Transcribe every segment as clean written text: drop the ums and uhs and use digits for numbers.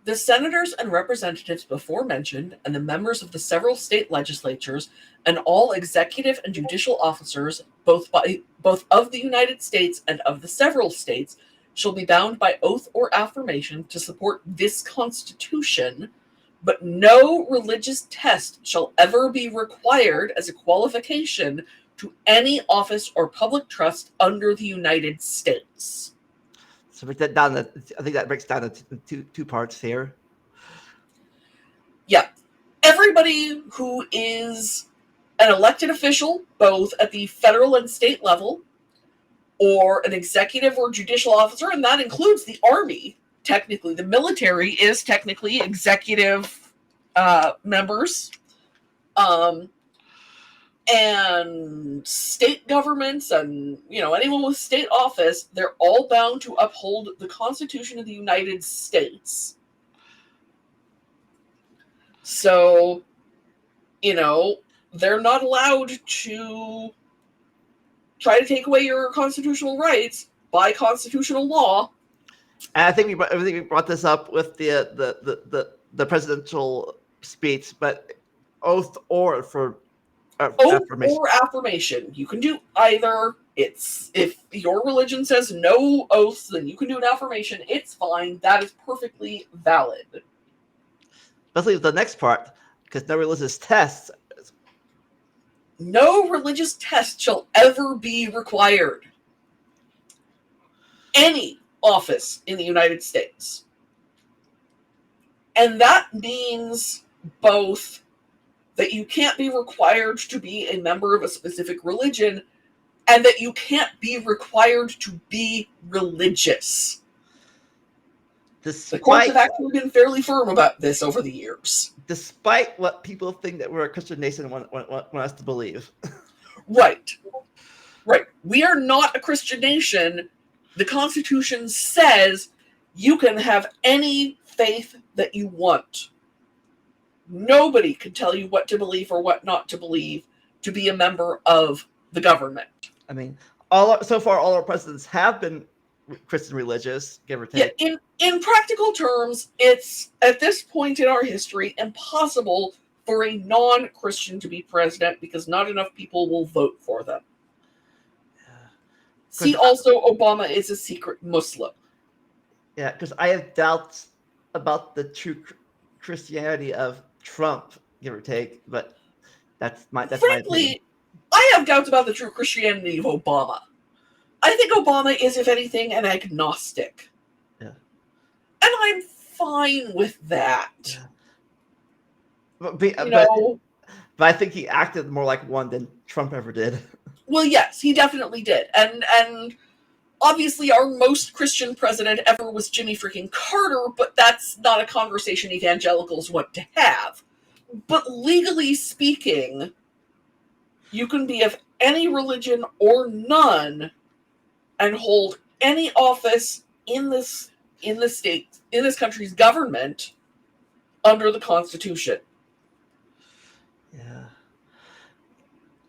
The senators and representatives before mentioned, and the members of the several state legislatures, and all executive and judicial officers, both of the United States and of the several states, shall be bound by oath or affirmation to support this Constitution, but no religious test shall ever be required as a qualification to any office or public trust under the United States. So break that down. I think that breaks down into two parts here. Yeah. Everybody who is an elected official, both at the federal and state level, or an executive or judicial officer, and that includes the Army, technically. The military is technically executive members. And state governments and, anyone with state office, they're all bound to uphold the Constitution of the United States. So, they're not allowed to try to take away your constitutional rights by constitutional law. And I think we brought this up with the presidential speech, but oath or for affirmation. Or affirmation. You can do either. If your religion says no oaths, then you can do an affirmation. It's fine. That is perfectly valid. Especially the next part, because no religious tests. No religious test shall ever be required. Any office in the United States. And that means both that you can't be required to be a member of a specific religion, and that you can't be required to be religious. The courts have actually been fairly firm about this over the years. Despite what people think that we're a Christian nation want us to believe. Right. We are not a Christian nation. The Constitution says you can have any faith that you want. Nobody can tell you what to believe or what not to believe to be a member of the government. I mean, so far all our presidents have been Christian religious, give or take. Yeah, in practical terms, it's at this point in our history impossible for a non-Christian to be president because not enough people will vote for them. See, also, Obama is a secret Muslim. Yeah, because I have doubts about the true Christianity of Trump, give or take, but that's my opinion. I have doubts about the true Christianity of Obama. I think Obama is, if anything, an agnostic. Yeah. And I'm fine with that. Yeah. But I think he acted more like one than Trump ever did. Well, yes, he definitely did. And obviously our most Christian president ever was Jimmy freaking Carter, but that's not a conversation evangelicals want to have. But legally speaking, you can be of any religion or none and hold any office in this country's government under the Constitution.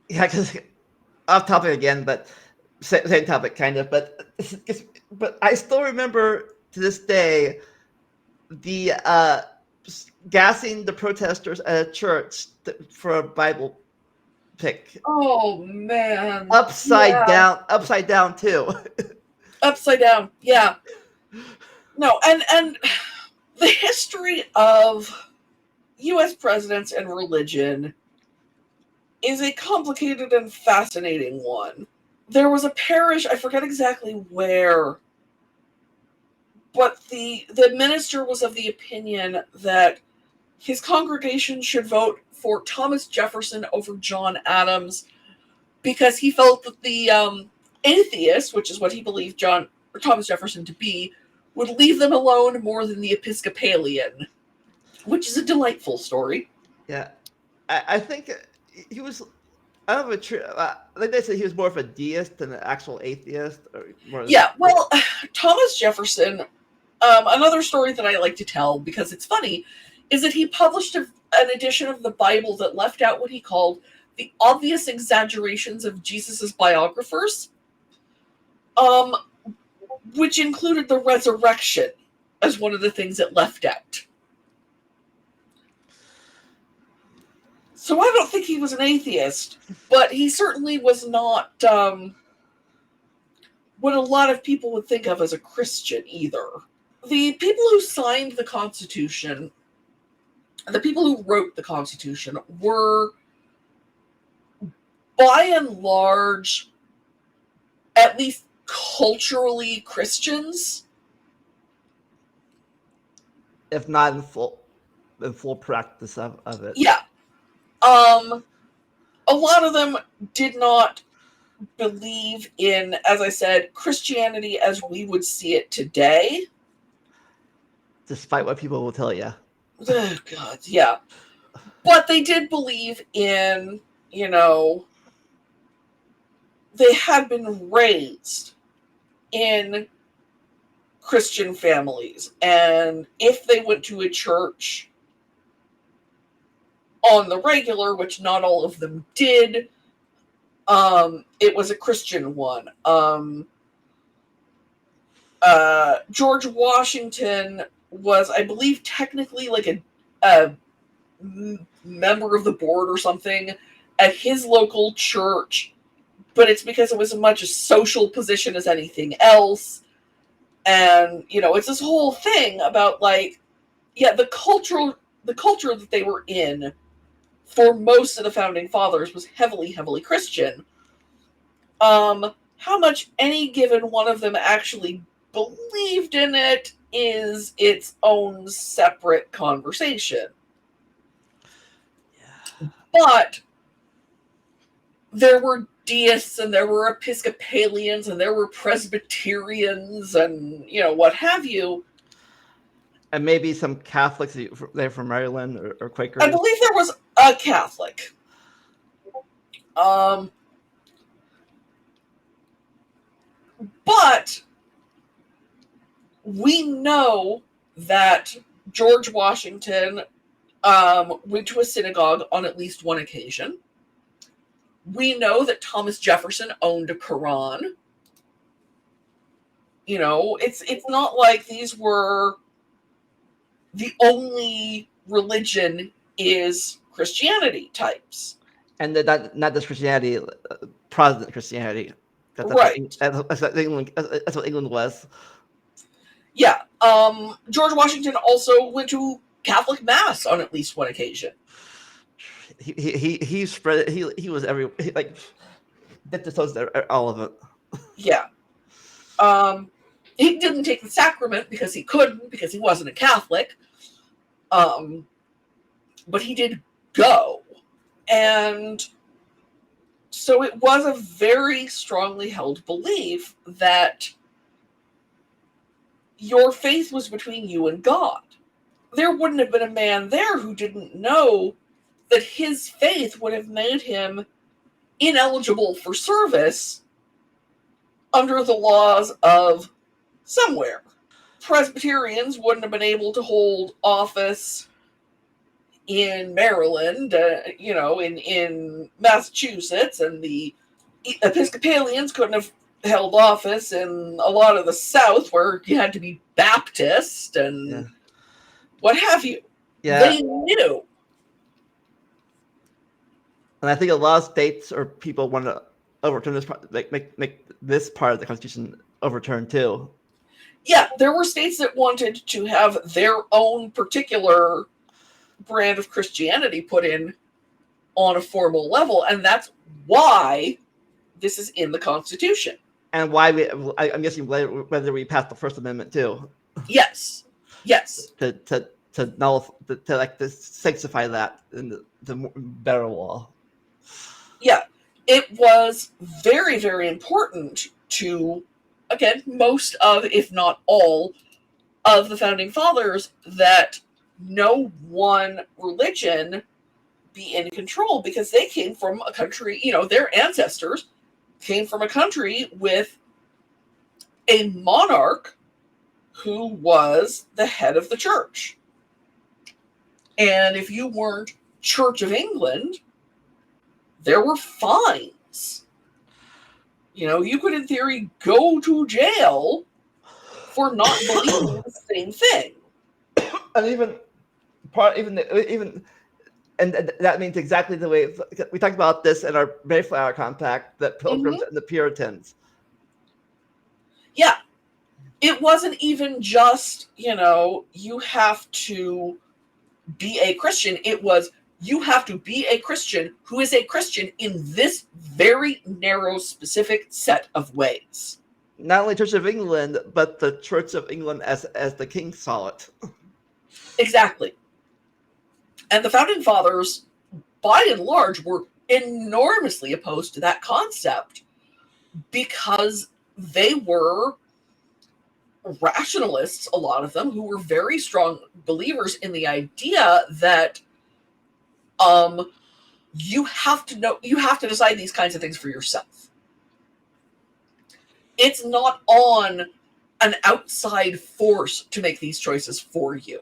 Yeah, because off topic again, but same topic kind of. But I still remember to this day the gassing the protesters at a church for a Bible pick. Oh man! Upside down too. Upside down, yeah. No, and the history of U.S. presidents and religion is a complicated and fascinating one. There was a parish, I forget exactly where, but the minister was of the opinion that his congregation should vote for Thomas Jefferson over John Adams because he felt that the atheist, which is what he believed Thomas Jefferson to be, would leave them alone more than the Episcopalian, which is a delightful story. Yeah, I think he was. I don't know I think they said he was more of a deist than an actual atheist. Well, Thomas Jefferson. Another story that I like to tell because it's funny is that he published an edition of the Bible that left out what he called the obvious exaggerations of Jesus's biographers, which included the resurrection as one of the things it left out. So I don't think he was an atheist, but he certainly was not what a lot of people would think of as a Christian either. The people who signed the Constitution, the people who wrote the Constitution, were by and large, at least culturally, Christians. If not in full practice of it. Yeah. A lot of them did not believe in, as I said, Christianity as we would see it today. Despite what people will tell you. Oh, God, yeah. But they did believe in, you know, they had been raised in Christian families. And if they went to a church on the regular, which not all of them did, it was a Christian one. George Washington was, I believe, technically like a member of the board or something at his local church, but it's because it was as much a social position as anything else. And, you know, it's this whole thing about, like, yeah, the culture that they were in for most of the founding fathers was heavily, heavily Christian. How much any given one of them actually believed in it is its own separate conversation. Yeah. But there were deists and there were Episcopalians and there were Presbyterians and, you know, what have you. And maybe some Catholics there from Maryland or Quakers. I believe there was a Catholic. But we know that George Washington went to a synagogue on at least one occasion. We know that Thomas Jefferson owned a Quran. You know, it's not like these were the only religion is Christianity types. And not just Christianity, Protestant Christianity. Right. That's what England was. Yeah. George Washington also went to Catholic Mass on at least one occasion. He spread it. He was like dipped his toes all of it. Yeah. He didn't take the sacrament because he couldn't, because he wasn't a Catholic. But he did go. And so it was a very strongly held belief that your faith was between you and God. There wouldn't have been a man there who didn't know that his faith would have made him ineligible for service under the laws of somewhere. Presbyterians wouldn't have been able to hold office in Maryland, in Massachusetts, and the Episcopalians couldn't have held office in a lot of the South where you had to be Baptist and what have you. Yeah. They knew. And I think a lot of states or people want to overturn this part, make this part of the Constitution overturned too. Yeah, there were states that wanted to have their own particular brand of Christianity put in on a formal level, and that's why this is in the Constitution. And why I'm guessing whether we passed the First Amendment too. Yes. To sanctify that in the better law. Yeah, it was very, very important to, again, most of, if not all, of the Founding Fathers that no one religion be in control, because they came from a country, their ancestors came from a country with a monarch who was the head of the church. And if you weren't Church of England, there were fines. You could, in theory, go to jail for not believing the same thing. And even that means exactly the way we talked about this in our Mayflower Compact, that Pilgrims and the Puritans. Yeah. It wasn't even just, you have to be a Christian. It was, you have to be a Christian who is a Christian in this very narrow, specific set of ways. Not only Church of England, but the Church of England as the king saw it. Exactly. And the Founding Fathers, by and large, were enormously opposed to that concept because they were rationalists, a lot of them, who were very strong believers in the idea that you have to decide these kinds of things for yourself. It's not on an outside force to make these choices for you.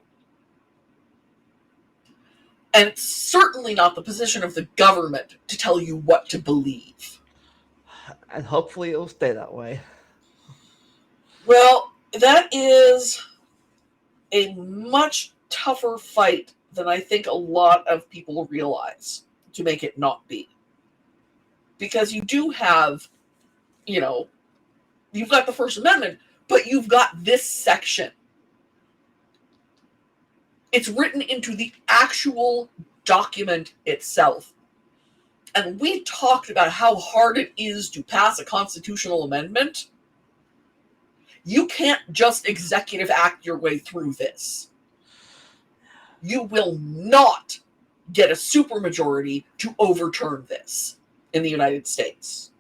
And it's certainly not the position of the government to tell you what to believe. And hopefully it'll stay that way. Well, that is a much tougher fight than I think a lot of people realize to make it not be. Because you do have, you've got the First Amendment, but you've got this section. It's written into the actual document itself. And we talked about how hard it is to pass a constitutional amendment. You can't just executive act your way through this. You will not get a supermajority to overturn this in the United States.